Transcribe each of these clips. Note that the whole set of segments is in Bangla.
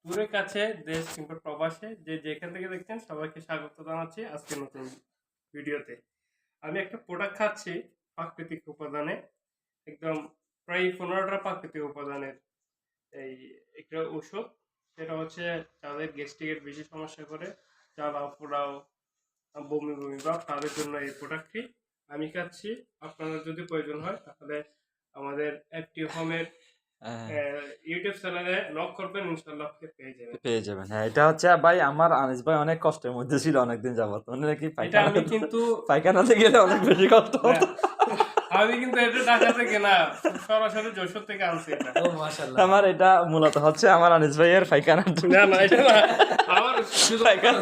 দূরে কাছে দেশ কিংবা প্রবাসে যে যেখান থেকে দেখছেন সবাইকে স্বাগত জানাচ্ছি আজকের নতুন ভিডিওতে। আমি একটা প্রোডাক্ট খাচ্ছি প্রাকৃতিক উপাদানে, একদম প্রায় 15টা প্রাকৃতিক উপাদানের এই একটা ওষুধ। সেটা হচ্ছে যাদের গ্যাস্ট্রিকের বেশি সমস্যা করে, জ্বালা পোড়াও, বমি বমি ভাব, তাদের জন্য এই প্রোডাক্টটি আমি খাচ্ছি। আপনাদের যদি প্রয়োজন হয় তাহলে আমাদের অ্যাক্টিভ হোমের ইউটিউব চ্যানেলে নক করবেন, ইনশাল্লাহ আপনি পেয়ে যাবেন। পেয়ে যাবেন। হ্যাঁ, এটা হচ্ছে ভাই আমার আনিস ভাই অনেক কষ্টের মধ্যে ছিল অনেকদিন যাবত। মানে নাকি এটা আমি কিন্তু পায়খানাতে গেলে অনেক বেশি কষ্ট হতো। আমি কিন্তু এটা ঢাকা থেকে না, সরাসরি যশোর থেকে আনছি এটা। ও মাশাআল্লাহ। আমার এটা মূলত হচ্ছে আমার আনিস ভাইয়ের পায়খানা। না না, এটা না, আমার শুধু পায়খানা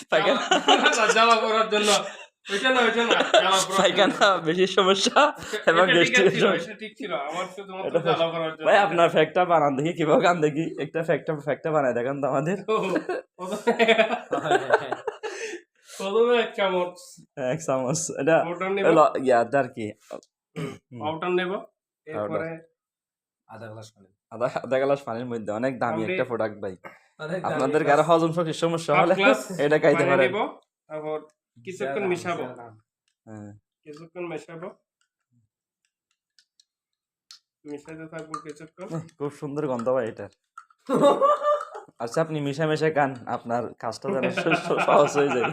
পায়খানা জ্বালা করার জন্য। ওইটা না, ওইটা না, জ্বালা করার জন্য। পায়খানা বেশি সমস্যা এবং এটা ঠিক গ্যাস্ট্রিকের ছিল, সমস্যা। এটা ঠিক ছিল, আমার শুধুমাত্র এটা জ্বালা করার জন্য। ভাই আপনার ফ্যাক্টটা বানান দেখি কিভাবে গান দেখি, একটা ফ্যাক্টটা বানায় দেখান তো আমাদের। প্রথমে এক চামচ এক চামচ এটা পাউডার নেব, হলো ইয়াটা আর কি, পাউডার নেব, এরপরে আধা গ্লাস পানি। আধা গ্লাস পানির মধ্যে। অনেক দামি আপনি- একটা প্রোডাক্ট ভাই। অনেক দামি আপনাদের glass। কারো হজম শক্তির সমস্যা হাফ হলে গ্লাস এটা খাইতে পানি পারেন। নেব, তারপর কিছুক্ষণ মিশাবো, হ্যাঁ, কিছুক্ষণ মেশাবো, মিশাতে থাকবো কিছুক্ষণ। খুব সুন্দর গন্ধ ভাই এটার। আচ্ছা, আপনি মিশা মিশা খান, আপনার কাজটা যেন সহজ হয়ে যায়।